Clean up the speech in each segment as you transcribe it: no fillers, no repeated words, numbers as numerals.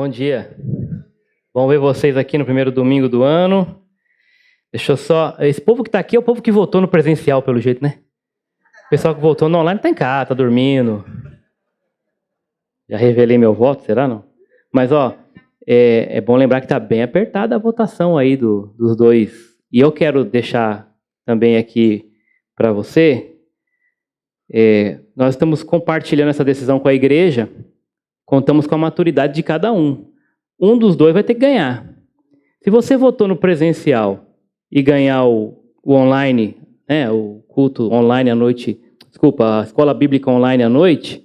Bom dia. Bom ver vocês aqui no primeiro domingo do ano. Deixa eu só... Esse povo que está aqui é o povo que votou no presencial, pelo jeito, né? O pessoal que votou no online está em casa, está dormindo. Já revelei meu voto, será não? Mas, ó, é bom lembrar que está bem apertada a votação aí dos dois. E eu quero deixar também aqui para você... nós estamos compartilhando essa decisão com a igreja, contamos com a maturidade de cada um. Um dos dois vai ter que ganhar. Se você votou no presencial e ganhar o online, o culto online à noite, a escola bíblica online à noite,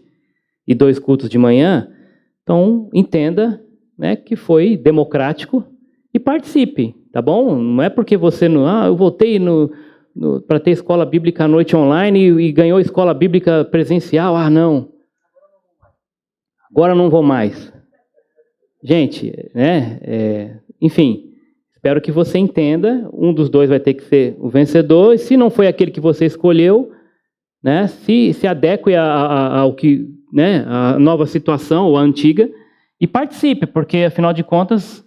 e 2 cultos de manhã, então entenda, que foi democrático e participe, tá bom? Não é porque você eu votei para ter escola bíblica à noite online e ganhou escola bíblica presencial. Não. Agora não vou mais. Gente, enfim, espero que você entenda. Um dos dois vai ter que ser o vencedor. E se não foi aquele que você escolheu, se adeque ao que, a nova situação ou a antiga e participe, porque afinal de contas,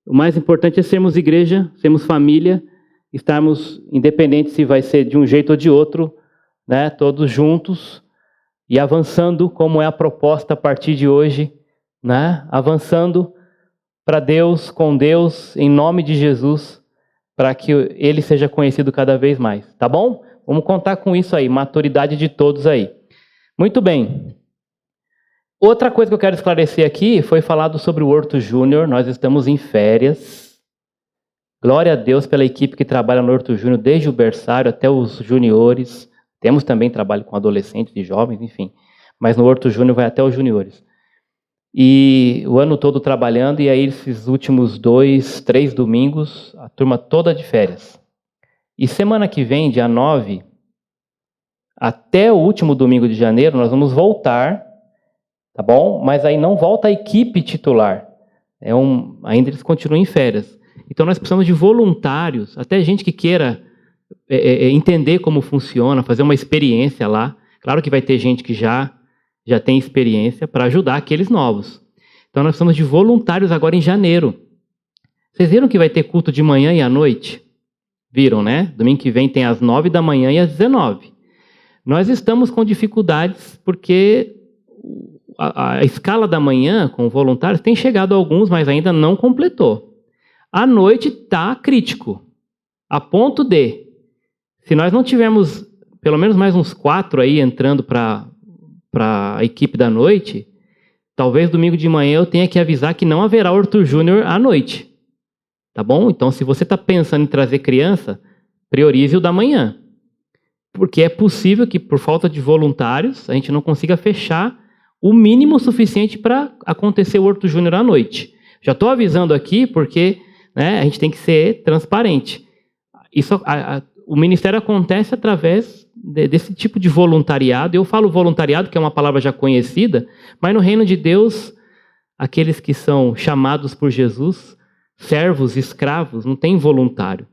o mais importante é sermos igreja, sermos família, estarmos independentes se vai ser de um jeito ou de outro, todos juntos e avançando como é a proposta a partir de hoje, avançando para Deus, com Deus, em nome de Jesus, para que Ele seja conhecido cada vez mais, tá bom? Vamos contar com isso aí, maturidade de todos aí. Muito bem. Outra coisa que eu quero esclarecer aqui foi falado sobre o Horto Júnior. Nós estamos em férias. Glória a Deus pela equipe que trabalha no Horto Júnior, desde o berçário até os juniores. Temos também trabalho com adolescentes e jovens, enfim. Mas no Horto Júnior vai até os juniores. E o ano todo trabalhando, e aí esses últimos 2, 3 domingos, a turma toda de férias. E semana que vem, dia 9, até o último domingo de janeiro, nós vamos voltar, tá bom? Mas aí não volta a equipe titular. Ainda eles continuam em férias. Então nós precisamos de voluntários, até gente que queira entender como funciona, fazer uma experiência lá. Claro que vai ter gente que já tem experiência para ajudar aqueles novos. Então nós precisamos de voluntários agora em janeiro. Vocês viram que vai ter culto de manhã e à noite? Viram, né? Domingo que vem tem às 9 da manhã e às 19. Nós estamos com dificuldades porque a escala da manhã com voluntários tem chegado a alguns, mas ainda não completou. À noite está crítico, a ponto de, se nós não tivermos pelo menos mais uns 4 aí entrando para a equipe da noite, talvez domingo de manhã eu tenha que avisar que não haverá Horto Júnior à noite. Tá bom? Então, se você está pensando em trazer criança, priorize o da manhã. Porque é possível que, por falta de voluntários, a gente não consiga fechar o mínimo suficiente para acontecer o Horto Júnior à noite. Já estou avisando aqui porque... a gente tem que ser transparente. O ministério acontece através desse tipo de voluntariado. Eu falo voluntariado, que é uma palavra já conhecida, mas no reino de Deus, aqueles que são chamados por Jesus, servos, escravos, não tem voluntário.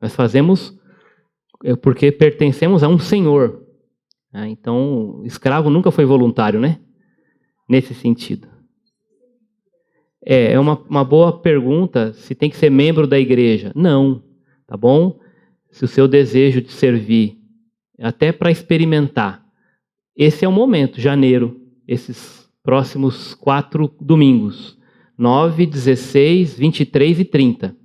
Nós fazemos porque pertencemos a um Senhor. Então, escravo nunca foi voluntário, nesse sentido. É uma boa pergunta se tem que ser membro da igreja. Não, tá bom? Se o seu desejo de servir, até para experimentar, esse é o momento, janeiro, esses próximos 4 domingos, 9, 16, 23 e 30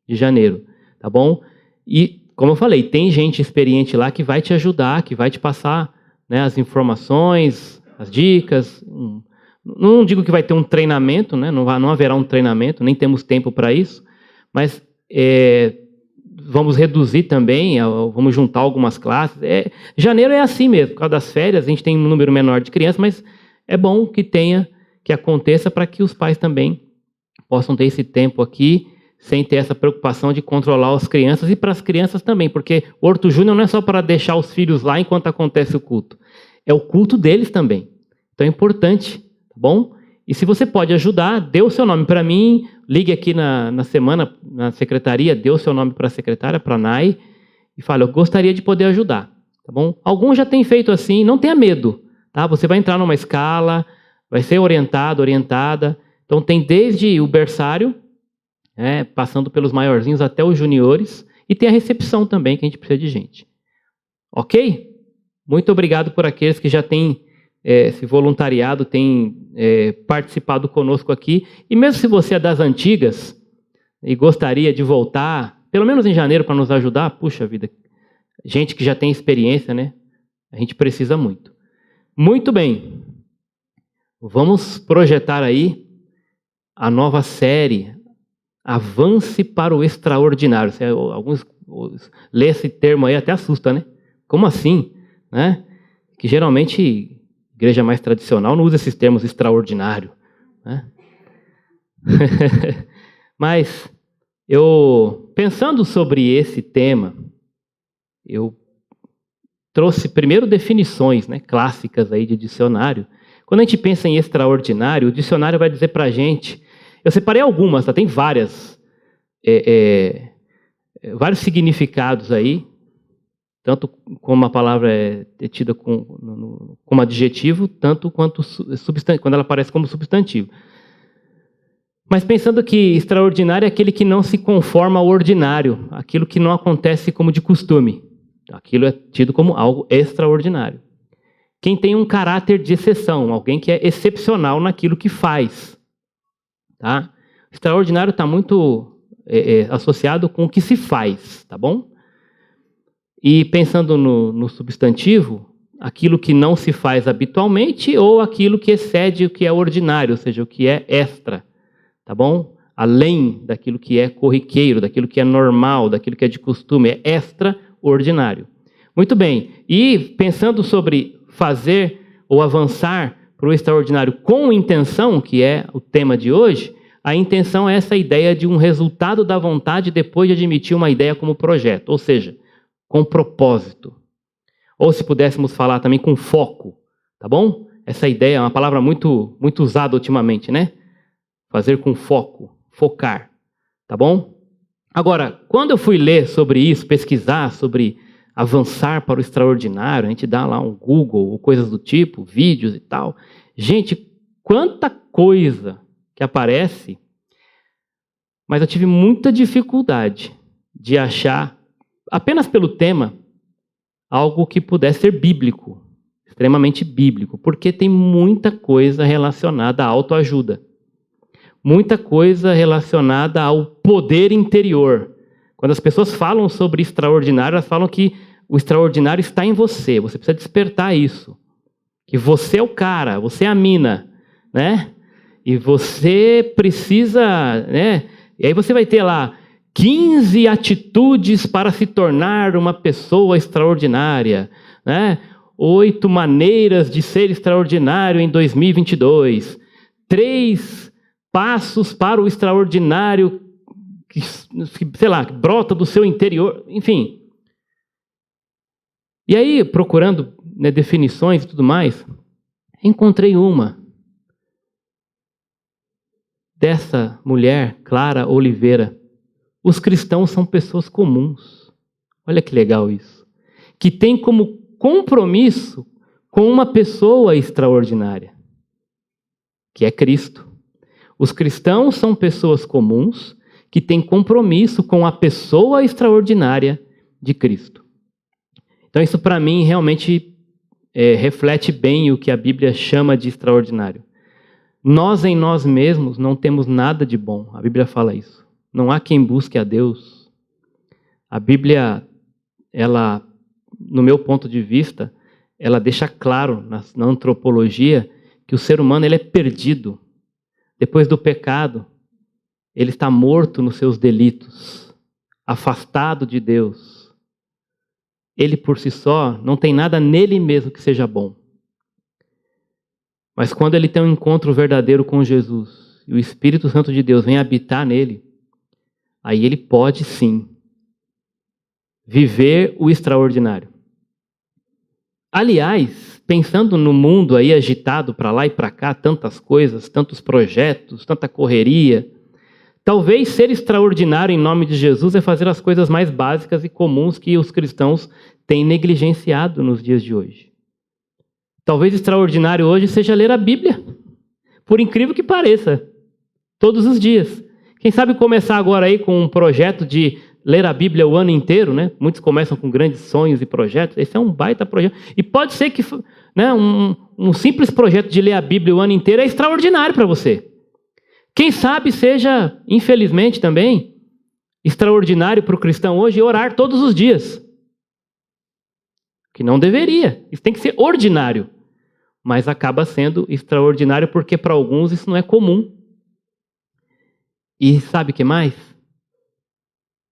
de janeiro, tá bom? E, como eu falei, tem gente experiente lá que vai te ajudar, que vai te passar as informações, as dicas. Não digo que vai ter um treinamento, não haverá um treinamento, nem temos tempo para isso, mas vamos reduzir também, vamos juntar algumas classes. Janeiro é assim mesmo, por causa das férias, a gente tem um número menor de crianças, mas é bom que aconteça para que os pais também possam ter esse tempo aqui, sem ter essa preocupação de controlar as crianças e para as crianças também, porque o Horto Júnior não é só para deixar os filhos lá enquanto acontece o culto, é o culto deles também. Então é importante, tá bom? E se você pode ajudar, dê o seu nome para mim, ligue aqui na semana, na secretaria, dê o seu nome para a secretária, para a Nai, e fale, eu gostaria de poder ajudar, tá bom? Alguns já têm feito assim, não tenha medo, tá? Você vai entrar numa escala, vai ser orientado, orientada. Então tem desde o berçário, passando pelos maiorzinhos até os juniores, e tem a recepção também, que a gente precisa de gente. Ok? Muito obrigado por aqueles que já têm se voluntariado, têm participado conosco aqui. E mesmo se você é das antigas e gostaria de voltar, pelo menos em janeiro, para nos ajudar, puxa vida, gente que já tem experiência, né? A gente precisa muito. Muito bem. Vamos projetar aí a nova série, Avance para o Extraordinário. Alguns lê esse termo aí até assusta, né? Como assim? Né? Que geralmente a igreja mais tradicional não usa esses termos extraordinário. Né? Mas pensando sobre esse tema, eu trouxe primeiro definições, né, clássicas aí de dicionário. Quando a gente pensa em extraordinário, o dicionário vai dizer para a gente... Eu separei algumas, tá? Tem vários significados aí, tanto como a palavra é tida como adjetivo, tanto quanto quando ela aparece como substantivo. Mas pensando que extraordinário é aquele que não se conforma ao ordinário, aquilo que não acontece como de costume. Aquilo é tido como algo extraordinário. Quem tem um caráter de exceção, alguém que é excepcional naquilo que faz. Tá? Extraordinário está muito associado com o que se faz, tá bom? E pensando no substantivo, aquilo que não se faz habitualmente ou aquilo que excede o que é ordinário, ou seja, o que é extra, tá bom? Além daquilo que é corriqueiro, daquilo que é normal, daquilo que é de costume, é extraordinário. Muito bem, e pensando sobre fazer ou avançar para o extraordinário com intenção, que é o tema de hoje, a intenção é essa ideia de um resultado da vontade depois de admitir uma ideia como projeto, ou seja, com propósito. Ou se pudéssemos falar também com foco, tá bom? Essa ideia é uma palavra muito, muito usada ultimamente, né? Fazer com foco, focar, tá bom? Agora, quando eu fui ler sobre isso, pesquisar sobre avançar para o extraordinário, a gente dá lá um Google ou coisas do tipo, vídeos e tal. Gente, quanta coisa que aparece, mas eu tive muita dificuldade de achar, apenas pelo tema, algo que pudesse ser bíblico, extremamente bíblico, porque tem muita coisa relacionada à autoajuda, muita coisa relacionada ao poder interior. Quando as pessoas falam sobre extraordinário, elas falam que o extraordinário está em você. Você precisa despertar isso. Que você é o cara, você é a mina, né? E você precisa, né? E aí você vai ter lá 15 atitudes para se tornar uma pessoa extraordinária, né? 8 maneiras de ser extraordinário em 2022. 3 passos para o extraordinário que, sei lá, brota do seu interior, enfim. E aí, procurando, né, definições e tudo mais, encontrei uma dessa mulher, Clara Oliveira. Os cristãos são pessoas comuns. Olha que legal isso. Que tem como compromisso com uma pessoa extraordinária, que é Cristo. Os cristãos são pessoas comuns que têm compromisso com a pessoa extraordinária de Cristo. Então isso para mim realmente reflete bem o que a Bíblia chama de extraordinário. Nós em nós mesmos não temos nada de bom. A Bíblia fala isso. Não há quem busque a Deus. A Bíblia, ela, no meu ponto de vista, ela deixa claro na antropologia que o ser humano ele é perdido. Depois do pecado, ele está morto nos seus delitos, afastado de Deus. Ele por si só não tem nada nele mesmo que seja bom. Mas quando ele tem um encontro verdadeiro com Jesus e o Espírito Santo de Deus vem habitar nele, aí ele pode sim viver o extraordinário. Aliás, pensando no mundo aí agitado para lá e para cá, tantas coisas, tantos projetos, tanta correria, talvez ser extraordinário em nome de Jesus é fazer as coisas mais básicas e comuns que os cristãos têm negligenciado nos dias de hoje. Talvez extraordinário hoje seja ler a Bíblia. por incrível que pareça, todos os dias. Quem sabe começar agora aí com um projeto de ler a Bíblia o ano inteiro, né? Muitos começam com grandes sonhos e projetos. Esse é um baita projeto. E pode ser que, né, um simples projeto de ler a Bíblia o ano inteiro é extraordinário para você. Quem sabe seja, infelizmente também, extraordinário para o cristão hoje orar todos os dias. Que não deveria. Isso tem que ser ordinário. Mas acaba sendo extraordinário porque para alguns isso não é comum. E sabe o que mais?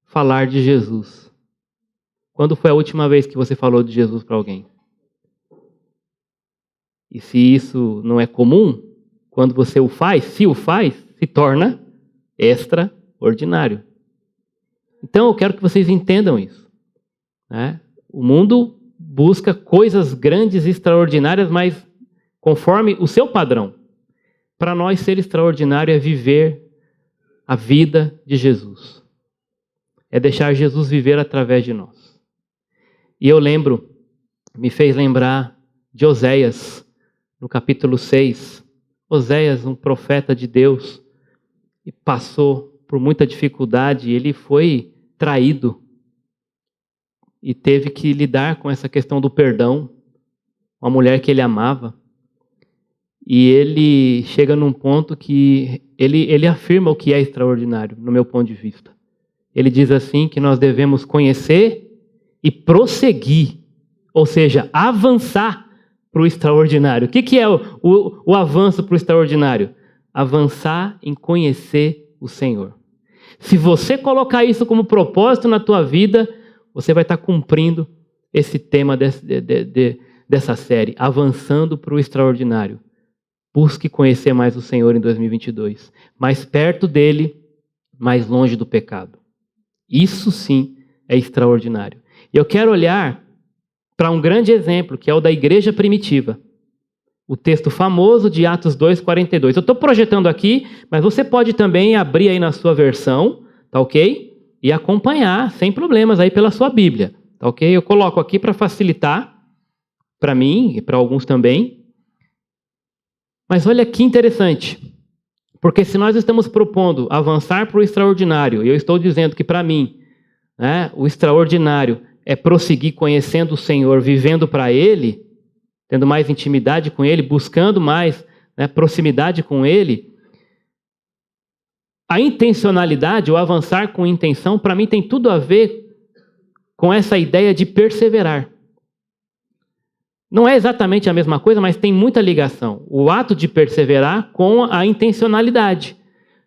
Falar de Jesus. Quando foi a última vez que você falou de Jesus para alguém? E se isso não é comum, quando você o faz, se torna extraordinário. Então eu quero que vocês entendam isso. Né? O mundo busca coisas grandes e extraordinárias, mas conforme o seu padrão. Para nós, ser extraordinário é viver a vida de Jesus. É deixar Jesus viver através de nós. E eu me fez lembrar de Oséias, no capítulo 6. Oséias, um profeta de Deus, e passou por muita dificuldade, ele foi traído e teve que lidar com essa questão do perdão, uma mulher que ele amava. E ele chega num ponto que ele afirma o que é extraordinário, no meu ponto de vista. Ele diz assim que nós devemos conhecer e prosseguir, ou seja, avançar para o extraordinário. O que é o avanço para o extraordinário? Avançar em conhecer o Senhor. Se você colocar isso como propósito na tua vida, você vai estar cumprindo esse tema dessa série, avançando para o extraordinário. Busque conhecer mais o Senhor em 2022. Mais perto dele, mais longe do pecado. Isso sim é extraordinário. E eu quero olhar para um grande exemplo, que é o da igreja primitiva. O texto famoso de Atos 2:42. Eu estou projetando aqui, mas você pode também abrir aí na sua versão, tá ok? E acompanhar, sem problemas, aí pela sua Bíblia, tá ok? Eu coloco aqui para facilitar, para mim e para alguns também. Mas olha que interessante, porque se nós estamos propondo avançar para o extraordinário, e eu estou dizendo que para mim, né, o extraordinário é prosseguir conhecendo o Senhor, vivendo para Ele, tendo mais intimidade com Ele, buscando mais, né, proximidade com Ele, a intencionalidade, o avançar com intenção, para mim tem tudo a ver com essa ideia de perseverar. Não é exatamente a mesma coisa, mas tem muita ligação. O ato de perseverar com a intencionalidade.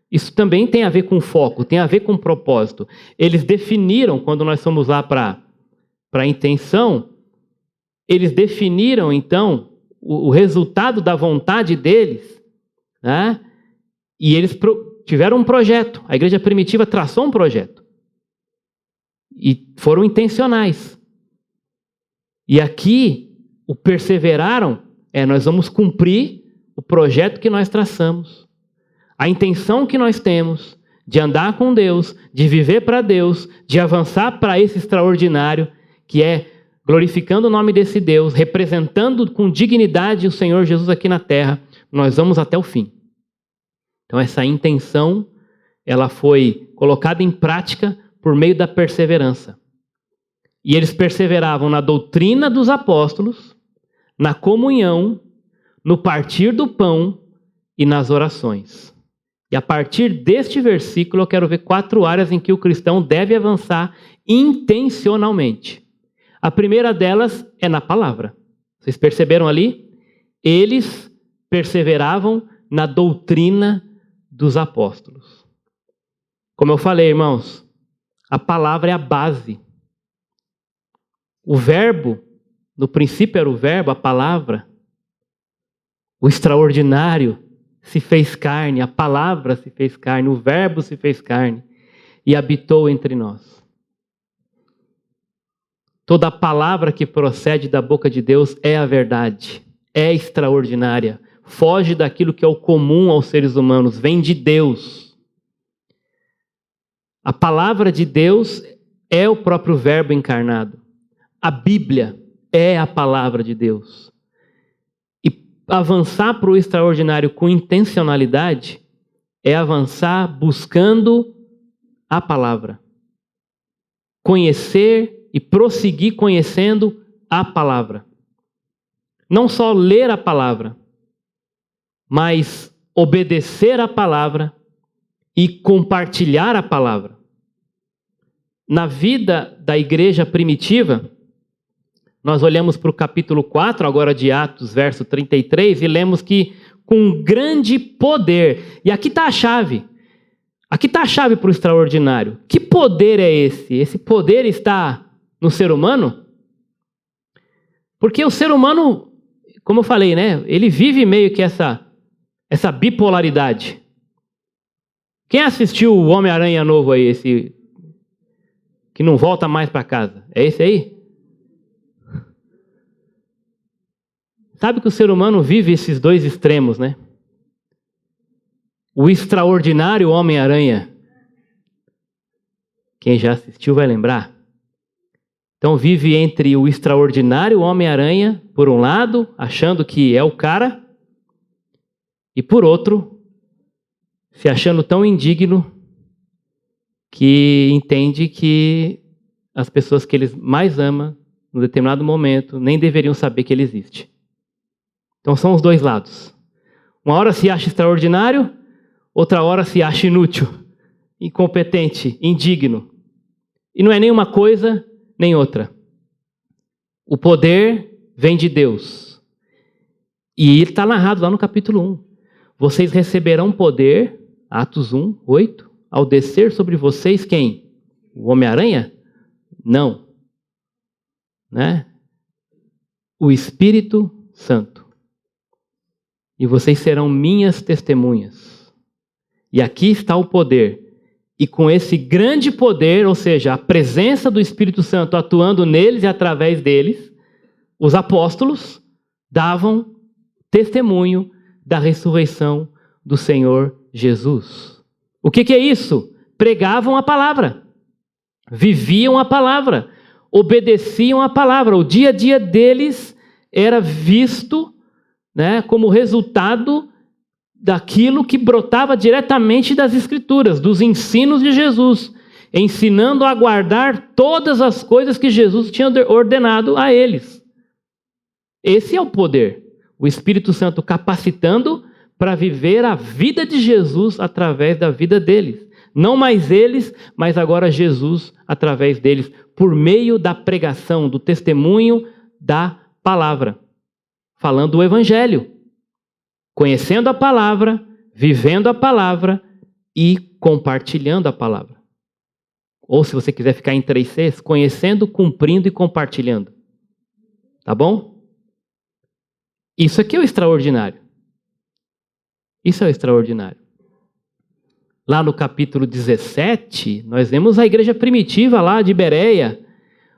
Isso também tem a ver com foco, tem a ver com propósito. Eles definiram, quando nós fomos lá para a intenção, eles definiram, então, o resultado da vontade deles, né? E eles tiveram um projeto. A igreja primitiva traçou um projeto. E foram intencionais. E aqui, o perseveraram, nós vamos cumprir o projeto que nós traçamos. A intenção que nós temos de andar com Deus, de viver para Deus, de avançar para esse extraordinário, que é glorificando o nome desse Deus, representando com dignidade o Senhor Jesus aqui na terra, nós vamos até o fim. Então essa intenção, ela foi colocada em prática por meio da perseverança. E eles perseveravam na doutrina dos apóstolos, na comunhão, no partir do pão e nas orações. E a partir deste versículo eu quero ver 4 áreas em que o cristão deve avançar intencionalmente. A primeira delas é na palavra. Vocês perceberam ali? Eles perseveravam na doutrina dos apóstolos. Como eu falei, irmãos, a palavra é a base. O verbo, no princípio era o verbo, a palavra. O extraordinário se fez carne, a palavra se fez carne, o verbo se fez carne e habitou entre nós. Toda a palavra que procede da boca de Deus é a verdade, é extraordinária, foge daquilo que é o comum aos seres humanos, vem de Deus. A palavra de Deus é o próprio verbo encarnado. A Bíblia é a palavra de Deus. E avançar para o extraordinário com intencionalidade é avançar buscando a palavra. Conhecer e prosseguir conhecendo a palavra. Não só ler a palavra, mas obedecer a palavra e compartilhar a palavra. Na vida da igreja primitiva, nós olhamos para o capítulo 4, agora de Atos, verso 33, e lemos que com grande poder, e aqui está a chave, aqui está a chave para o extraordinário. Que poder é esse? Esse poder está no ser humano? Porque o ser humano, como eu falei, né, ele vive meio que essa bipolaridade. Quem assistiu o Homem-Aranha novo aí, esse que não volta mais para casa? É esse aí? Sabe que o ser humano vive esses dois extremos, né? O extraordinário Homem-Aranha. Quem já assistiu vai lembrar. Então vive entre o extraordinário Homem-Aranha, por um lado, achando que é o cara, e por outro, se achando tão indigno que entende que as pessoas que ele mais ama, num determinado momento, nem deveriam saber que ele existe. Então são os dois lados. Uma hora se acha extraordinário, outra hora se acha inútil, incompetente, indigno. E não é nem uma coisa, nem outra. O poder vem de Deus. E ele está narrado lá no capítulo 1. Vocês receberão poder, Atos 1, 8, ao descer sobre vocês quem? O Homem-Aranha? Não. Né? O Espírito Santo. E vocês serão minhas testemunhas. E aqui está o poder. E com esse grande poder, ou seja, a presença do Espírito Santo atuando neles e através deles, os apóstolos davam testemunho da ressurreição do Senhor Jesus. O que é isso? Pregavam a palavra, viviam a palavra, obedeciam a palavra. O dia a dia deles era visto, né, como resultado daquilo que brotava diretamente das Escrituras, dos ensinos de Jesus, ensinando a guardar todas as coisas que Jesus tinha ordenado a eles. Esse é o poder. O Espírito Santo capacitando para viver a vida de Jesus através da vida deles. Não mais eles, mas agora Jesus através deles, por meio da pregação, do testemunho da palavra, falando o Evangelho. Conhecendo a palavra, vivendo a palavra e compartilhando a palavra. Ou se você quiser ficar em 3Cs, conhecendo, cumprindo e compartilhando. Tá bom? Isso aqui é o extraordinário. Isso é o extraordinário. Lá no capítulo 17, nós vemos a igreja primitiva lá de Bereia.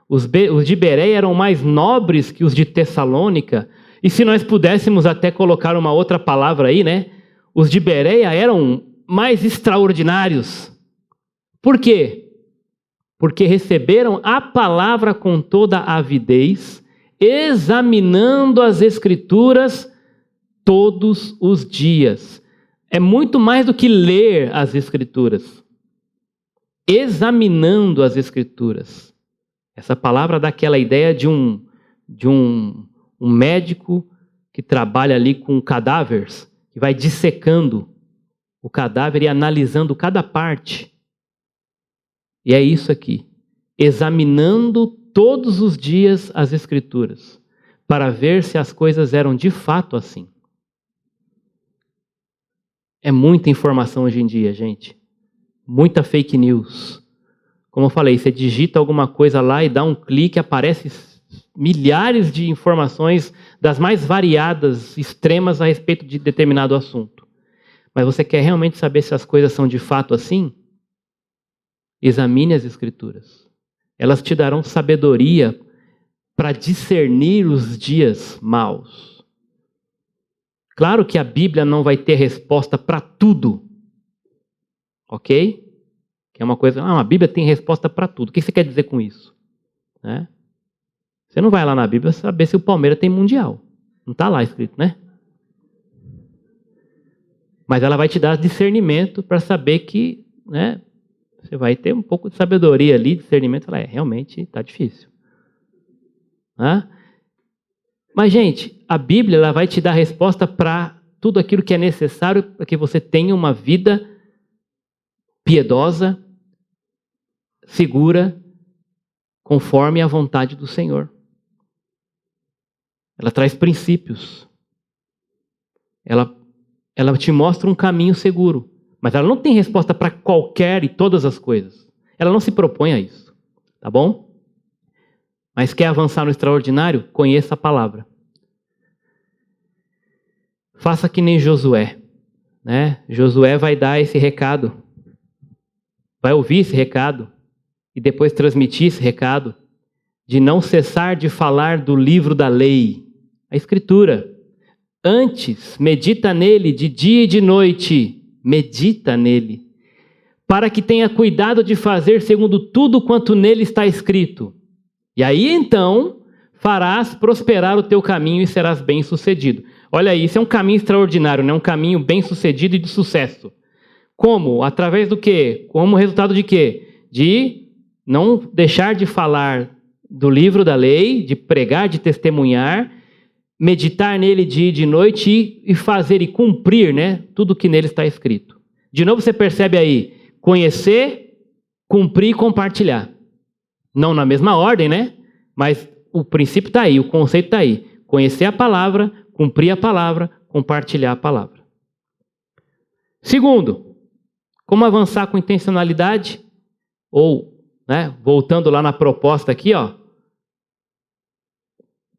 Os de Bereia eram mais nobres que os de Tessalônica. E se nós pudéssemos até colocar uma outra palavra aí, né? Os de Bereia eram mais extraordinários. Por quê? Porque receberam a palavra com toda avidez, examinando as Escrituras todos os dias. É muito mais do que ler as Escrituras. Examinando as Escrituras. Essa palavra dá aquela ideia de um médico que trabalha ali com cadáveres, que vai dissecando o cadáver e analisando cada parte. E é isso aqui. Examinando todos os dias as Escrituras, para ver se as coisas eram de fato assim. É muita informação hoje em dia, gente. Muita fake news. Como eu falei, você digita alguma coisa lá e dá um clique, aparece milhares de informações das mais variadas, extremas a respeito de determinado assunto. Mas você quer realmente saber se as coisas são de fato assim? Examine as Escrituras. Elas te darão sabedoria para discernir os dias maus. Claro que a Bíblia não vai ter resposta para tudo. Ok? Que é uma coisa, a Bíblia tem resposta para tudo. O que você quer dizer com isso? Você não vai lá na Bíblia saber se o Palmeiras tem mundial. Não está lá escrito, né? Mas ela vai te dar discernimento para saber que, né, você vai ter um pouco de sabedoria ali, discernimento. Falar, realmente está difícil. Mas, gente, a Bíblia ela vai te dar resposta para tudo aquilo que é necessário para que você tenha uma vida piedosa, segura, conforme a vontade do Senhor. Ela traz princípios. Ela te mostra um caminho seguro. Mas ela não tem resposta para qualquer e todas as coisas. Ela não se propõe a isso. Tá bom? Mas quer avançar no extraordinário? Conheça a palavra. Faça que nem Josué. Né? Josué vai dar esse recado. Vai ouvir esse recado. E depois transmitir esse recado. De não cessar de falar do livro da lei. A Escritura. Antes, medita nele de dia e de noite. Medita nele. Para que tenha cuidado de fazer segundo tudo quanto nele está escrito. E aí então farás prosperar o teu caminho e serás bem-sucedido. Olha aí, isso é um caminho extraordinário, né? Um caminho bem-sucedido e de sucesso. Como? Através do quê? Como resultado de quê? De não deixar de falar do livro da lei, de pregar, de testemunhar, meditar nele dia e de noite e fazer e cumprir, né, tudo que nele está escrito. De novo você percebe aí, conhecer, cumprir e compartilhar. Não na mesma ordem, né? Mas o princípio está aí, o conceito está aí. Conhecer a palavra, cumprir a palavra, compartilhar a palavra. Segundo, como avançar com intencionalidade? Ou, né, voltando lá na proposta aqui,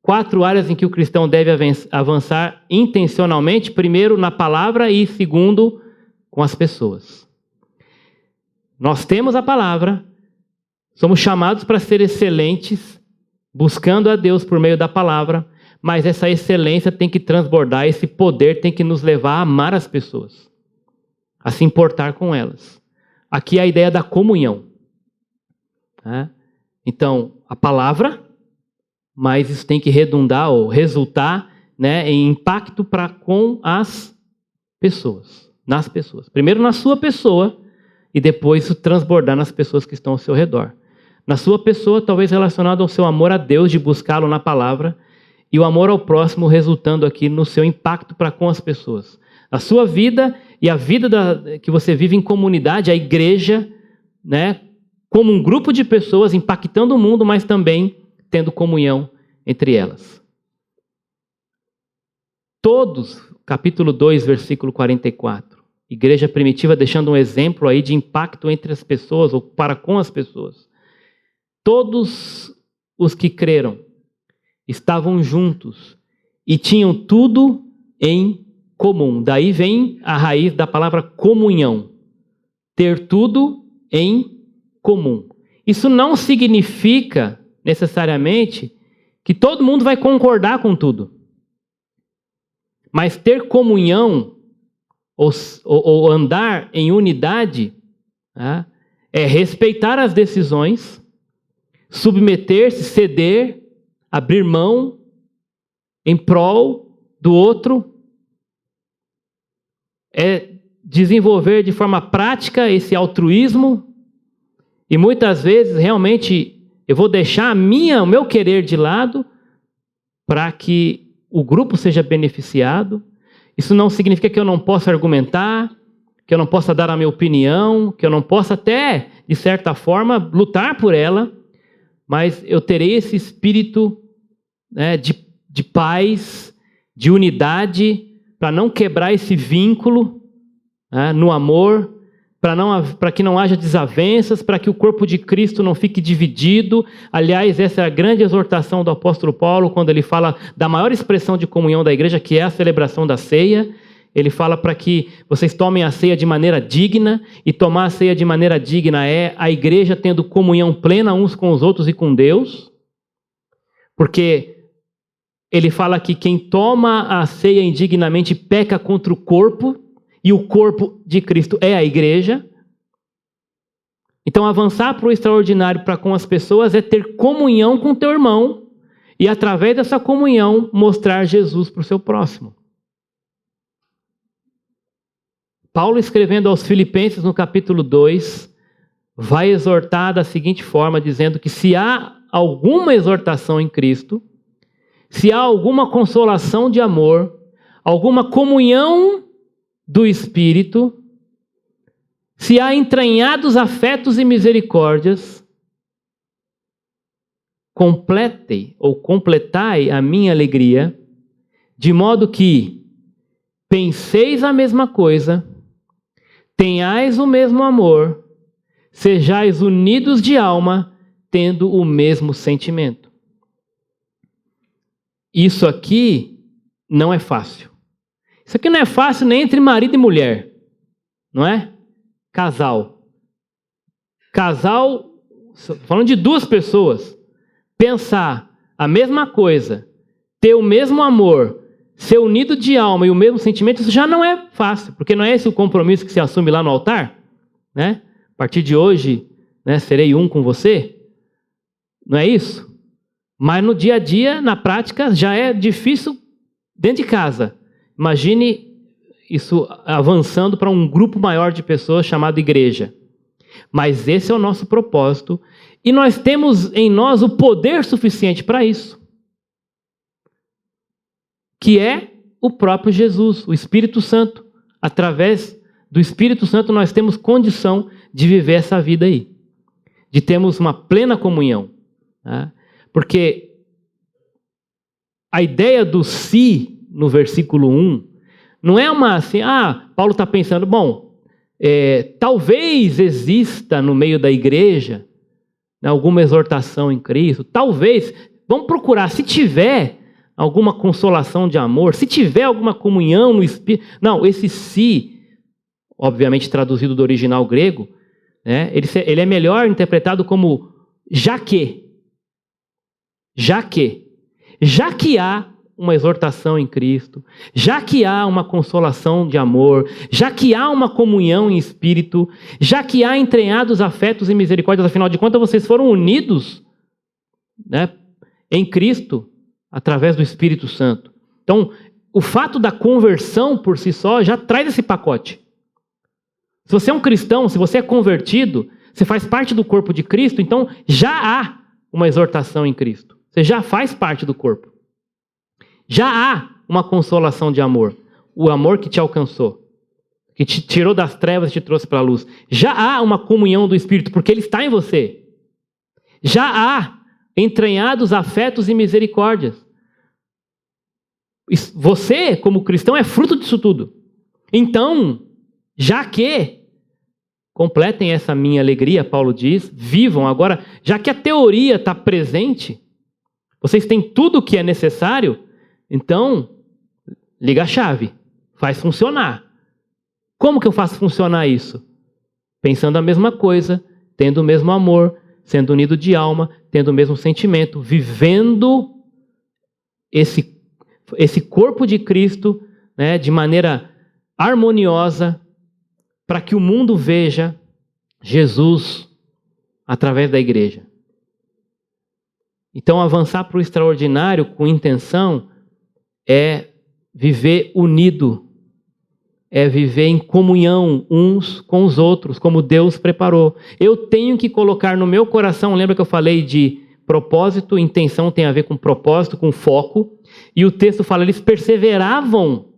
4 áreas em que o cristão deve avançar intencionalmente. Primeiro, na palavra e segundo, com as pessoas. Nós temos a palavra, somos chamados para ser excelentes, buscando a Deus por meio da palavra, mas essa excelência tem que transbordar, esse poder tem que nos levar a amar as pessoas, a se importar com elas. Aqui é a ideia da comunhão. Então, a palavra, mas isso tem que redundar ou resultar, né, em impacto para com as pessoas, nas pessoas. Primeiro na sua pessoa e depois isso transbordar nas pessoas que estão ao seu redor. Na sua pessoa, talvez relacionado ao seu amor a Deus, de buscá-lo na palavra, e o amor ao próximo resultando aqui no seu impacto para com as pessoas. A sua vida e a vida que você vive em comunidade, a igreja, né, como um grupo de pessoas impactando o mundo, mas também tendo comunhão entre elas. Todos, capítulo 2, versículo 44. Igreja primitiva deixando um exemplo aí de impacto entre as pessoas ou para com as pessoas. Todos os que creram estavam juntos e tinham tudo em comum. Daí vem a raiz da palavra comunhão. Ter tudo em comum. Isso não significa necessariamente que todo mundo vai concordar com tudo. Mas ter comunhão ou andar em unidade, é respeitar as decisões, submeter-se, ceder, abrir mão em prol do outro, é desenvolver de forma prática esse altruísmo e muitas vezes realmente eu vou deixar o meu querer de lado para que o grupo seja beneficiado. Isso não significa que eu não possa argumentar, que eu não possa dar a minha opinião, que eu não possa até, de certa forma, lutar por ela, mas eu terei esse espírito, né, de paz, de unidade, para não quebrar esse vínculo, né, no amor, para que não haja desavenças, para que o corpo de Cristo não fique dividido. Aliás, essa é a grande exortação do apóstolo Paulo, quando ele fala da maior expressão de comunhão da igreja, que é a celebração da ceia. Ele fala para que vocês tomem a ceia de maneira digna, e tomar a ceia de maneira digna é a igreja tendo comunhão plena uns com os outros e com Deus, porque ele fala que quem toma a ceia indignamente peca contra o corpo, e o corpo de Cristo é a igreja. Então, avançar para o extraordinário para com as pessoas é ter comunhão com o teu irmão e, através dessa comunhão, mostrar Jesus para o seu próximo. Paulo, escrevendo aos Filipenses no capítulo 2, vai exortar da seguinte forma, dizendo que se há alguma exortação em Cristo, se há alguma consolação de amor, alguma comunhão do Espírito, se há entranhados afetos e misericórdias, completai a minha alegria, de modo que penseis a mesma coisa, tenhais o mesmo amor, sejais unidos de alma, tendo o mesmo sentimento. Isso aqui não é fácil. Isso aqui não é fácil nem entre marido e mulher, não é? Casal, falando de duas pessoas, pensar a mesma coisa, ter o mesmo amor, ser unido de alma e o mesmo sentimento, isso já não é fácil, porque não é esse o compromisso que se assume lá no altar, né? A partir de hoje, né, serei um com você, não é isso? Mas no dia a dia, na prática, já é difícil dentro de casa. Imagine isso avançando para um grupo maior de pessoas chamado igreja. Mas esse é o nosso propósito e nós temos em nós o poder suficiente para isso, que é o próprio Jesus, o Espírito Santo. Através do Espírito Santo nós temos condição de viver essa vida aí, de termos uma plena comunhão, tá? Porque a ideia do si no versículo 1 não é uma assim, Paulo está pensando, talvez exista no meio da igreja, né, alguma exortação em Cristo, talvez, vamos procurar, se tiver alguma consolação de amor, se tiver alguma comunhão no Espírito. Não, esse si, obviamente traduzido do original grego, né, ele é melhor interpretado como já que há uma exortação em Cristo, já que há uma consolação de amor, já que há uma comunhão em espírito, já que há entranhados afetos e misericórdias, afinal de contas vocês foram unidos, né, em Cristo, através do Espírito Santo. Então, o fato da conversão por si só já traz esse pacote. Se você é um cristão, se você é convertido, você faz parte do corpo de Cristo, então já há uma exortação em Cristo. Você já faz parte do corpo. Já há uma consolação de amor. O amor que te alcançou, que te tirou das trevas e te trouxe para a luz. Já há uma comunhão do Espírito, porque Ele está em você. Já há entranhados afetos e misericórdias. Você, como cristão, é fruto disso tudo. Então, já que completem essa minha alegria, Paulo diz, vivam agora, já que a teoria está presente, vocês têm tudo o que é necessário, então, liga a chave, faz funcionar. Como que eu faço funcionar isso? Pensando a mesma coisa, tendo o mesmo amor, sendo unido de alma, tendo o mesmo sentimento, vivendo esse corpo de Cristo, né, de maneira harmoniosa, para que o mundo veja Jesus através da igreja. Então, avançar para o extraordinário com intenção é viver unido, é viver em comunhão uns com os outros, como Deus preparou. Eu tenho que colocar no meu coração, lembra que eu falei de propósito, intenção tem a ver com propósito, com foco, e o texto fala, eles perseveravam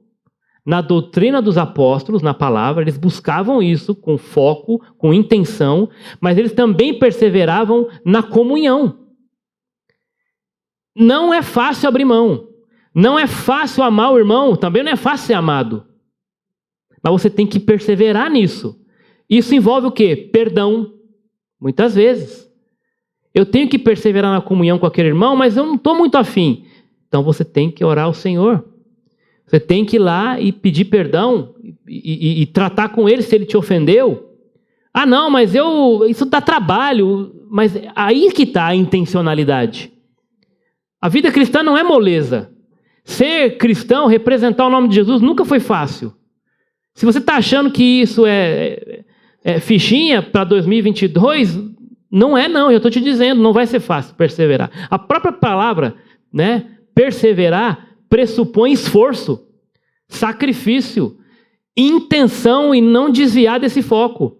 na doutrina dos apóstolos, na palavra, eles buscavam isso com foco, com intenção, mas eles também perseveravam na comunhão. Não é fácil abrir mão. Não é fácil amar o irmão, também não é fácil ser amado. Mas você tem que perseverar nisso. Isso envolve o quê? Perdão. Muitas vezes. Eu tenho que perseverar na comunhão com aquele irmão, mas eu não estou muito afim. Então você tem que orar ao Senhor. Você tem que ir lá e pedir perdão e tratar com ele se ele te ofendeu. Não, mas isso dá trabalho. Mas aí que está a intencionalidade. A vida cristã não é moleza. Ser cristão, representar o nome de Jesus, nunca foi fácil. Se você está achando que isso é fichinha para 2022, não é não, eu estou te dizendo, não vai ser fácil perseverar. A própria palavra, né, perseverar, pressupõe esforço, sacrifício. intenção e não desviar desse foco.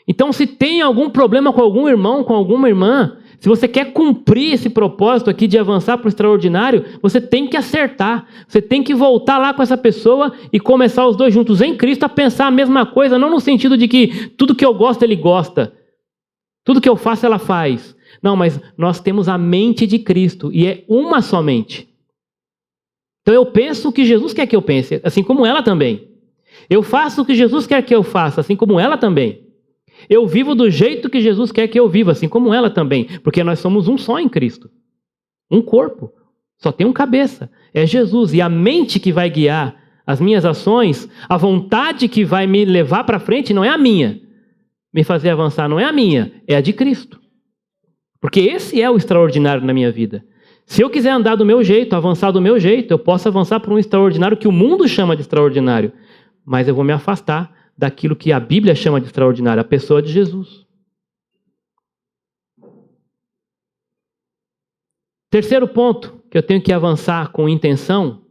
Então, se tem algum problema com algum irmão, com alguma irmã, se você quer cumprir esse propósito aqui de avançar para o extraordinário, você tem que acertar. Você tem que voltar lá com essa pessoa e começar os dois juntos em Cristo a pensar a mesma coisa, não no sentido de que tudo que eu gosto, ele gosta. Tudo que eu faço, ela faz. Não, mas nós temos a mente de Cristo e é uma só mente. Então eu penso o que Jesus quer que eu pense, assim como ela também. Eu faço o que Jesus quer que eu faça, assim como ela também. Eu vivo do jeito que Jesus quer que eu viva, assim como ela também. Porque nós somos um só em Cristo. Um corpo. Só tem um cabeça. É Jesus. E a mente que vai guiar as minhas ações, a vontade que vai me levar para frente não é a minha. Me fazer avançar não é a minha, é a de Cristo. Porque esse é o extraordinário na minha vida. Se eu quiser andar do meu jeito, avançar do meu jeito, eu posso avançar para um extraordinário que o mundo chama de extraordinário. Mas eu vou me afastar daquilo que a Bíblia chama de extraordinário, a pessoa de Jesus. Terceiro ponto que eu tenho que avançar com intenção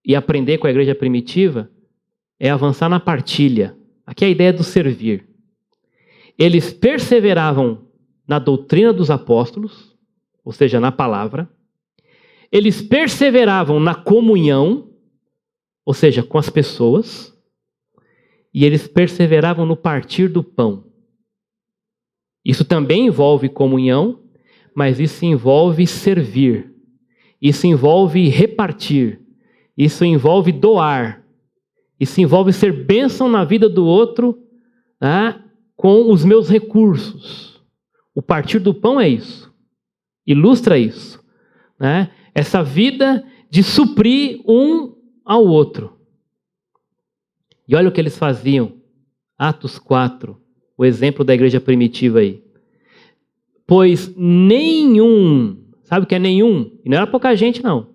e aprender com a igreja primitiva é avançar na partilha. Aqui é a ideia do servir. Eles perseveravam na doutrina dos apóstolos, ou seja, na palavra. Eles perseveravam na comunhão, ou seja, com as pessoas. E eles perseveravam no partir do pão. Isso também envolve comunhão, mas isso envolve servir. Isso envolve repartir. Isso envolve doar. Isso envolve ser bênção na vida do outro, né, com os meus recursos. O partir do pão é isso. Ilustra isso. Né? Essa vida de suprir um ao outro. E olha o que eles faziam. Atos 4, o exemplo da igreja primitiva aí. Pois nenhum, sabe o que é nenhum? E não era pouca gente não.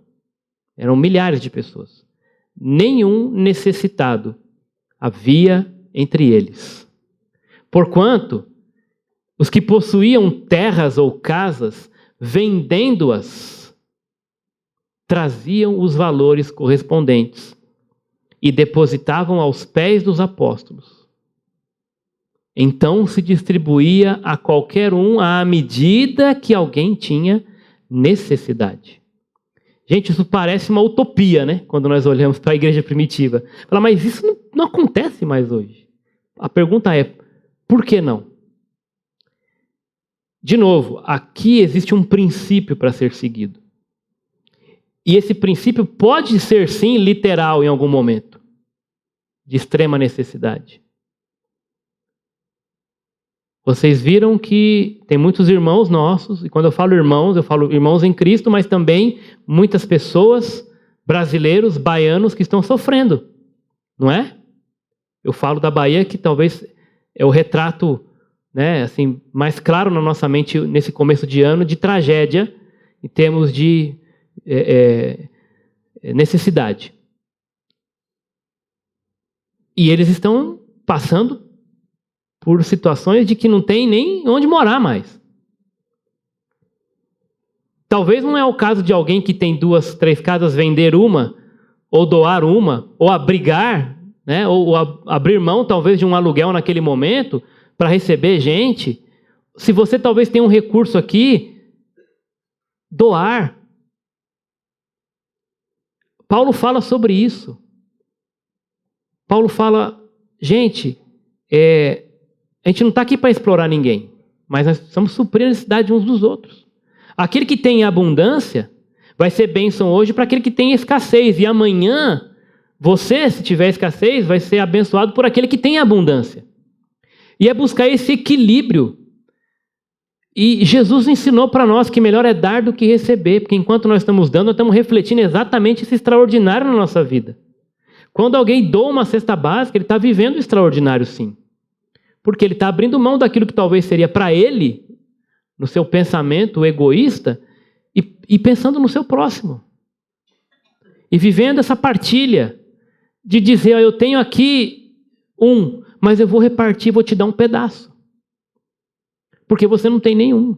Eram milhares de pessoas. Nenhum necessitado havia entre eles. Porquanto, os que possuíam terras ou casas, vendendo-as, traziam os valores correspondentes e depositavam aos pés dos apóstolos. Então se distribuía a qualquer um à medida que alguém tinha necessidade. Gente, isso parece uma utopia, né? Quando nós olhamos para a igreja primitiva. Fala, mas isso não acontece mais hoje. A pergunta é, por que não? De novo, aqui existe um princípio para ser seguido. E esse princípio pode ser, sim, literal em algum momento. De extrema necessidade. Vocês viram que tem muitos irmãos nossos, e quando eu falo irmãos em Cristo, mas também muitas pessoas, brasileiros, baianos, que estão sofrendo. Não é? Eu falo da Bahia, que talvez é o retrato, né, assim, mais claro na nossa mente nesse começo de ano, de tragédia, em termos de necessidade. E eles estão passando por situações de que não tem nem onde morar mais. Talvez não é o caso de alguém que tem 2, 3 casas vender uma, ou doar uma, ou abrigar, né, ou abrir mão talvez de um aluguel naquele momento para receber gente. Se você talvez tenha um recurso aqui, doar. Paulo fala sobre isso. Paulo fala, gente, a gente não está aqui para explorar ninguém, mas nós precisamos suprir a necessidade uns dos outros. Aquele que tem abundância vai ser bênção hoje para aquele que tem escassez. E amanhã, você, se tiver escassez, vai ser abençoado por aquele que tem abundância. E é buscar esse equilíbrio. E Jesus ensinou para nós que melhor é dar do que receber, porque enquanto nós estamos dando, nós estamos refletindo exatamente esse extraordinário na nossa vida. Quando alguém doa uma cesta básica, ele está vivendo o extraordinário, sim. Porque ele está abrindo mão daquilo que talvez seria para ele, no seu pensamento egoísta, e pensando no seu próximo. E vivendo essa partilha de dizer, eu tenho aqui mas eu vou repartir, vou te dar um pedaço. Porque você não tem nenhum.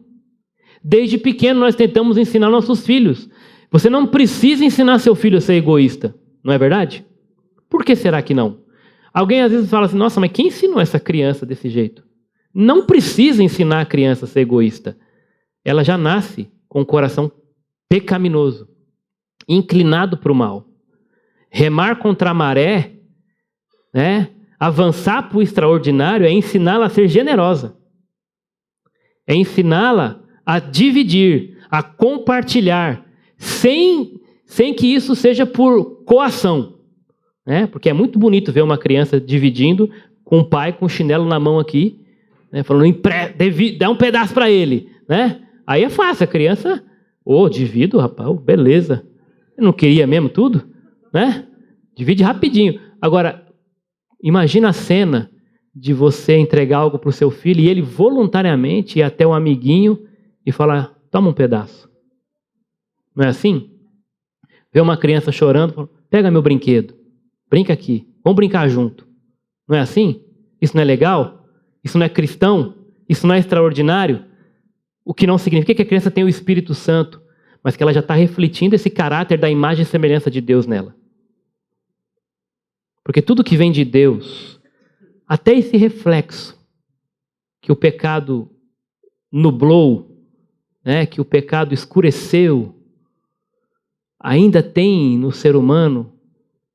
Desde pequeno nós tentamos ensinar nossos filhos. Você não precisa ensinar seu filho a ser egoísta, não é verdade? Por que será que não? Alguém às vezes fala assim, nossa, mas quem ensinou essa criança desse jeito? Não precisa ensinar a criança a ser egoísta. Ela já nasce com o coração pecaminoso, inclinado para o mal. Remar contra a maré, né? Avançar para o extraordinário é ensiná-la a ser generosa. É ensiná-la a dividir, a compartilhar, sem que isso seja por coação. Né? Porque é muito bonito ver uma criança dividindo com o pai com o chinelo na mão aqui, né? Falando, dá um pedaço para ele. Né? Aí é fácil, a criança, divido, rapaz, beleza. Eu não queria mesmo tudo? Né? Divide rapidinho. Agora, imagina a cena de você entregar algo para o seu filho e ele voluntariamente ir até um amiguinho e falar, toma um pedaço. Não é assim? Ver uma criança chorando, fala, pega meu brinquedo, brinca aqui, vamos brincar junto. Não é assim? Isso não é legal? Isso não é cristão? Isso não é extraordinário? O que não significa que a criança tem o Espírito Santo, mas que ela já está refletindo esse caráter da imagem e semelhança de Deus nela. Porque tudo que vem de Deus, até esse reflexo que o pecado nublou, né, que o pecado escureceu, ainda tem no ser humano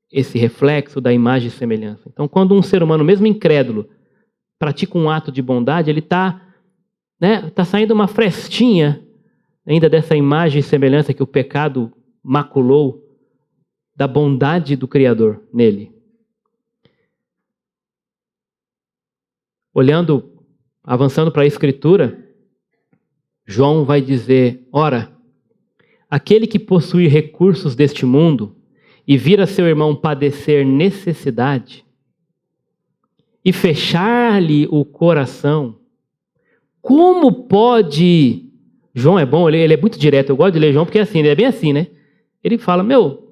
esse reflexo da imagem e semelhança. Então, quando um ser humano, mesmo incrédulo, pratica um ato de bondade, ele está saindo uma frestinha ainda dessa imagem e semelhança que o pecado maculou, da bondade do Criador nele. Avançando para a Escritura, João vai dizer, ora, aquele que possui recursos deste mundo e vira seu irmão padecer necessidade e fechar-lhe o coração, como pode... João é bom, ele é muito direto, eu gosto de ler João porque é assim, ele é bem assim, né? Ele fala, como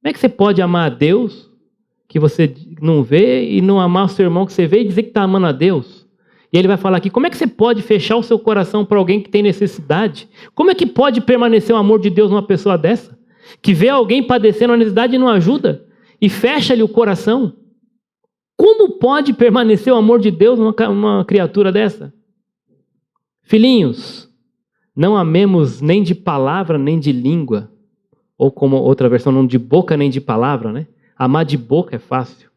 é que você pode amar a Deus que você não vê e não amar o seu irmão que você vê e dizer que está amando a Deus? E ele vai falar aqui, como é que você pode fechar o seu coração para alguém que tem necessidade? Como é que pode permanecer o amor de Deus numa pessoa dessa? Que vê alguém padecendo a necessidade e não ajuda? E fecha-lhe o coração? Como pode permanecer o amor de Deus numa criatura dessa? Filhinhos, não amemos nem de palavra nem de língua, ou como outra versão, não de boca nem de palavra, né? Amar de boca é fácil,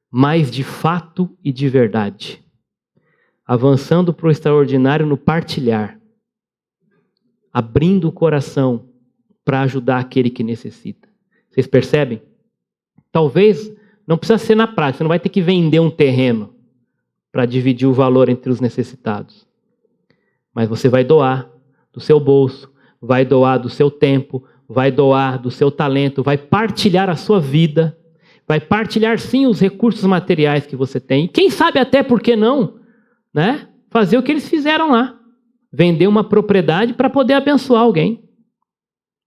mas de fato e de verdade. Avançando para o extraordinário no partilhar, abrindo o coração para ajudar aquele que necessita. Vocês percebem? Talvez não precisa ser na prática, você não vai ter que vender um terreno para dividir o valor entre os necessitados. Mas você vai doar do seu bolso, vai doar do seu tempo, vai doar do seu talento, vai partilhar a sua vida, vai partilhar sim os recursos materiais que você tem. E quem sabe até por que não, né? Fazer o que eles fizeram lá. Vender uma propriedade para poder abençoar alguém.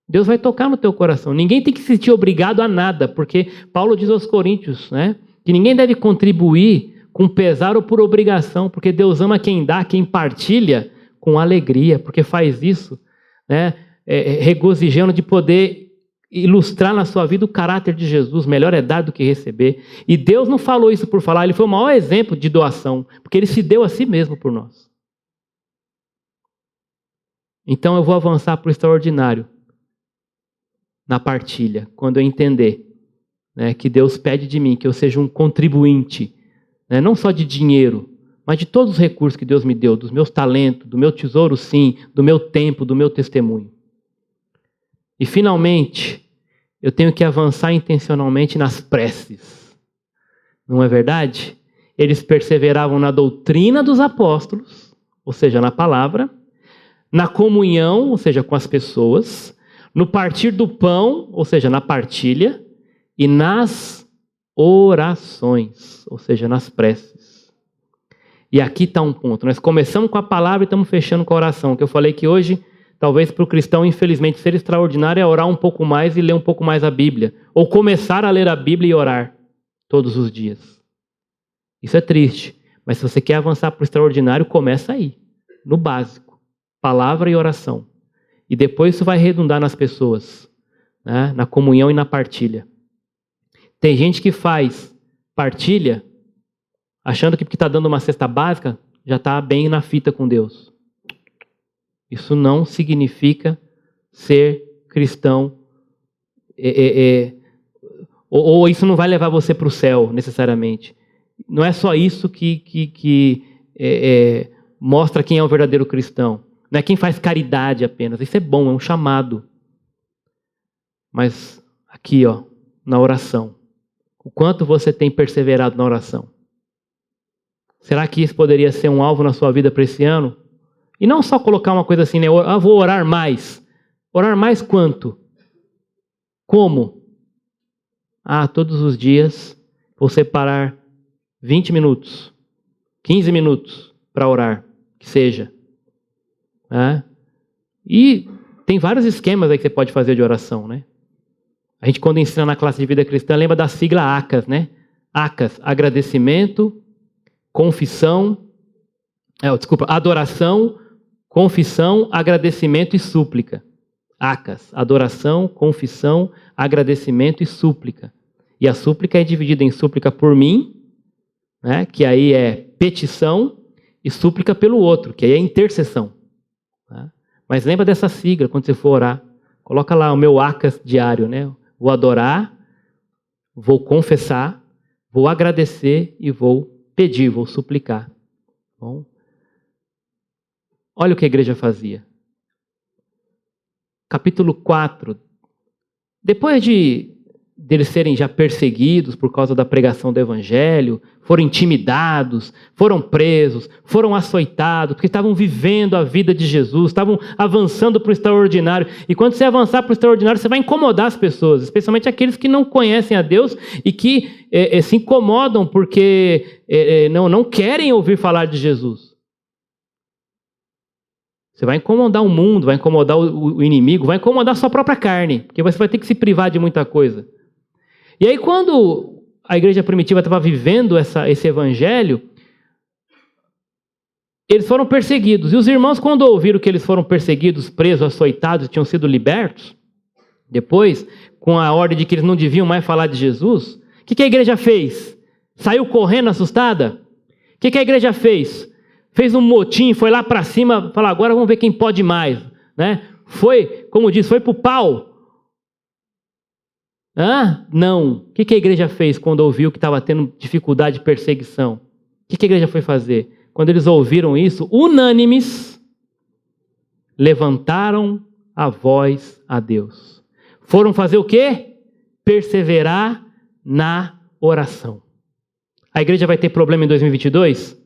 Deus vai tocar no teu coração. Ninguém tem que se sentir obrigado a nada, porque Paulo diz aos Coríntios, né, que ninguém deve contribuir com pesar ou por obrigação, porque Deus ama quem dá, quem partilha com alegria, porque faz isso, né, regozijando de poder ilustrar na sua vida o caráter de Jesus. Melhor é dar do que receber. E Deus não falou isso por falar, ele foi o maior exemplo de doação, porque ele se deu a si mesmo por nós. Então eu vou avançar para o extraordinário na partilha, quando eu entender, né, que Deus pede de mim que eu seja um contribuinte, né, não só de dinheiro, mas de todos os recursos que Deus me deu, dos meus talentos, do meu tesouro sim, do meu tempo, do meu testemunho. E finalmente, eu tenho que avançar intencionalmente nas preces. Não é verdade? Eles perseveravam na doutrina dos apóstolos, ou seja, na palavra, na comunhão, ou seja, com as pessoas, no partir do pão, ou seja, na partilha, e nas orações, ou seja, nas preces. E aqui está um ponto. Nós começamos com a palavra e estamos fechando com a oração, que eu falei que hoje, talvez para o cristão, infelizmente, ser extraordinário é orar um pouco mais e ler um pouco mais a Bíblia, ou começar a ler a Bíblia e orar todos os dias. Isso é triste, mas se você quer avançar para o extraordinário, começa aí, no básico, palavra e oração. E depois isso vai redundar nas pessoas, né? Na comunhão e na partilha. Tem gente que faz partilha, achando que porque está dando uma cesta básica, já está bem na fita com Deus. Isso não significa ser cristão. Ou isso não vai levar você para o céu, necessariamente. Não é só isso que mostra quem é o verdadeiro cristão. Não é quem faz caridade apenas. Isso é bom, é um chamado. Mas aqui, ó, na oração. O quanto você tem perseverado na oração? Será que isso poderia ser um alvo na sua vida para esse ano? E não só colocar uma coisa assim, né? Vou orar mais. Orar mais quanto? Como? Todos os dias vou separar 20 minutos, 15 minutos para orar, que seja. E tem vários esquemas aí que você pode fazer de oração, né? A gente, quando ensina na classe de vida cristã, lembra da sigla ACAS, né? ACAS, agradecimento, confissão, adoração, confissão, agradecimento e súplica. ACAS, adoração, confissão, agradecimento e súplica. E a súplica é dividida em súplica por mim, né, que aí é petição, e súplica pelo outro, que aí é intercessão. Tá? Mas lembra dessa sigla quando você for orar. Coloca lá o meu ACAS diário, né? Vou adorar, vou confessar, vou agradecer e vou pedir, vou suplicar. Bom, olha o que a igreja fazia. Capítulo 4. Depois deles serem já perseguidos por causa da pregação do evangelho, foram intimidados, foram presos, foram açoitados, porque estavam vivendo a vida de Jesus, estavam avançando para o extraordinário. E quando você avançar para o extraordinário, você vai incomodar as pessoas, especialmente aqueles que não conhecem a Deus e que se incomodam porque não querem ouvir falar de Jesus. Você vai incomodar o mundo, vai incomodar o inimigo, vai incomodar a sua própria carne, porque você vai ter que se privar de muita coisa. E aí, quando a igreja primitiva estava vivendo esse evangelho, eles foram perseguidos. E os irmãos, quando ouviram que eles foram perseguidos, presos, açoitados, tinham sido libertos, depois, com a ordem de que eles não deviam mais falar de Jesus, o que a igreja fez? Saiu correndo assustada? O que a igreja fez? Fez um motim, foi lá para cima, falou, agora vamos ver quem pode mais. Né? Foi, como diz, foi para o pau. Não. O que a igreja fez quando ouviu que estava tendo dificuldade de perseguição? O que a igreja foi fazer? Quando eles ouviram isso, unânimes, levantaram a voz a Deus. Foram fazer o quê? Perseverar na oração. A igreja vai ter problema em 2022?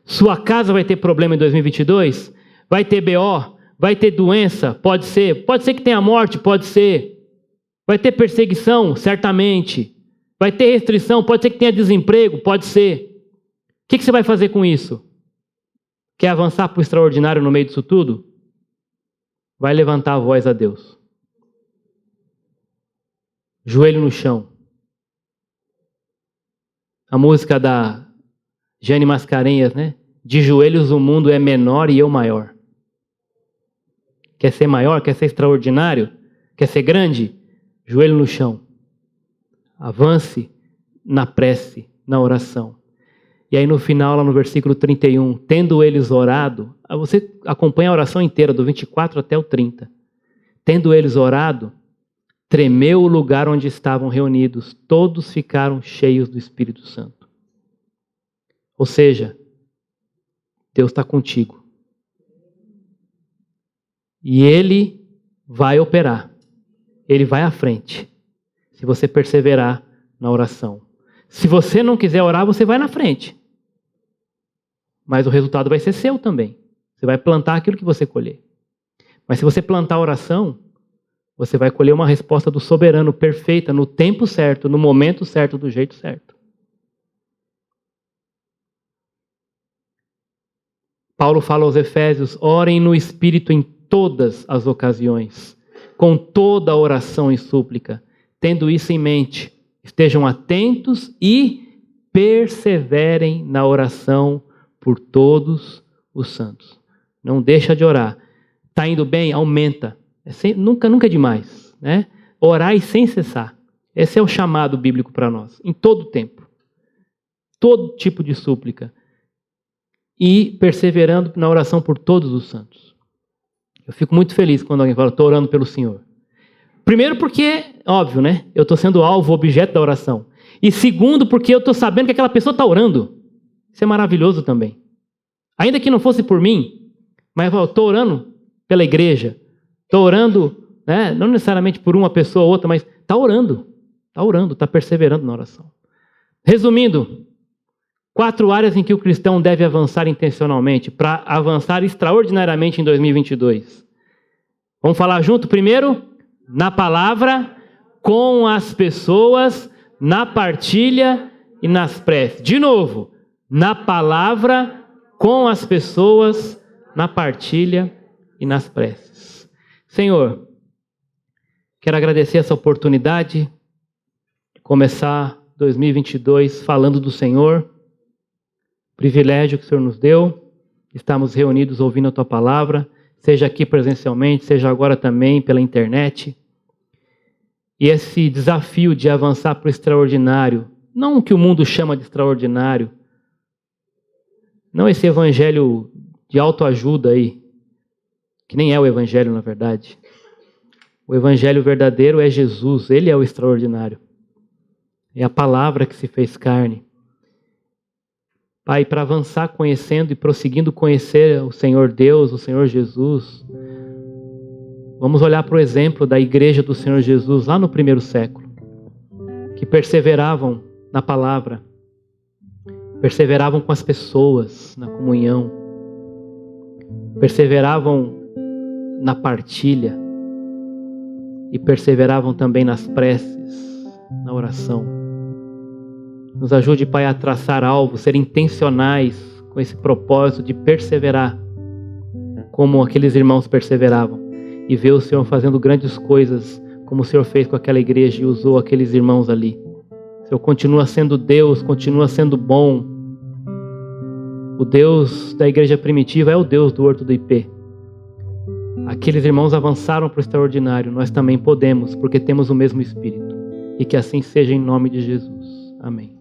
Sua casa vai ter problema em 2022? Vai ter BO? Vai ter doença? Pode ser. Pode ser que tenha morte? Pode ser. Vai ter perseguição? Certamente. Vai ter restrição? Pode ser que tenha desemprego? Pode ser. O que você vai fazer com isso? Quer avançar para o extraordinário no meio disso tudo? Vai levantar a voz a Deus. Joelho no chão. A música da Jane Mascarenhas, né? De joelhos o mundo é menor e eu maior. Quer ser maior? Quer ser extraordinário? Quer ser grande? Joelho no chão. Avance na prece, na oração. E aí no final, lá no versículo 31, tendo eles orado, você acompanha a oração inteira, do 24 até o 30. Tendo eles orado, tremeu o lugar onde estavam reunidos, todos ficaram cheios do Espírito Santo. Ou seja, Deus está contigo. E Ele vai operar. Ele vai à frente. Se você perseverar na oração. Se você não quiser orar, você vai na frente. Mas o resultado vai ser seu também. Você vai plantar aquilo que você colher. Mas se você plantar a oração, você vai colher uma resposta do soberano perfeita, no tempo certo, no momento certo, do jeito certo. Paulo fala aos Efésios, orem no Espírito em todas as ocasiões, com toda a oração e súplica. Tendo isso em mente, estejam atentos e perseverem na oração por todos os santos. Não deixa de orar. Está indo bem? Aumenta. Nunca é demais. Né? Orai sem cessar. Esse é o chamado bíblico para nós, em todo o tempo. todo tipo de súplica e perseverando na oração por todos os santos. Eu fico muito feliz quando alguém fala, estou orando pelo Senhor. Primeiro porque, óbvio, né? Eu estou sendo alvo, objeto da oração. E segundo porque eu estou sabendo que aquela pessoa está orando. Isso é maravilhoso também. Ainda que não fosse por mim, mas eu estou orando pela igreja. Estou orando, né? Não necessariamente por uma pessoa ou outra, mas está orando, está perseverando na oração. Resumindo, 4 áreas em que o cristão deve avançar intencionalmente para avançar extraordinariamente em 2022. Vamos falar junto? Primeiro, na palavra, com as pessoas, na partilha e nas preces. De novo, na palavra, com as pessoas, na partilha e nas preces. Senhor, quero agradecer essa oportunidade de começar 2022 falando do Senhor. Privilégio que o Senhor nos deu, estamos reunidos ouvindo a Tua palavra, seja aqui presencialmente, seja agora também pela internet. E esse desafio de avançar para o extraordinário, não o que o mundo chama de extraordinário, não esse evangelho de autoajuda aí, que nem é o evangelho na verdade. O evangelho verdadeiro é Jesus, Ele é o extraordinário. É a palavra que se fez carne. Pai, para avançar conhecendo e prosseguindo conhecer o Senhor Deus, o Senhor Jesus, vamos olhar para o exemplo da igreja do Senhor Jesus lá no primeiro século, que perseveravam na palavra, perseveravam com as pessoas, na comunhão, perseveravam na partilha e perseveravam também nas preces, na oração. Nos ajude, Pai, a traçar alvos, ser intencionais com esse propósito de perseverar, como aqueles irmãos perseveravam, e ver o Senhor fazendo grandes coisas, como o Senhor fez com aquela igreja e usou aqueles irmãos ali. O Senhor continua sendo Deus, continua sendo bom. O Deus da igreja primitiva é o Deus do Horto do IP. Aqueles irmãos avançaram para o extraordinário, nós também podemos, porque temos o mesmo Espírito. E que assim seja em nome de Jesus. Amém.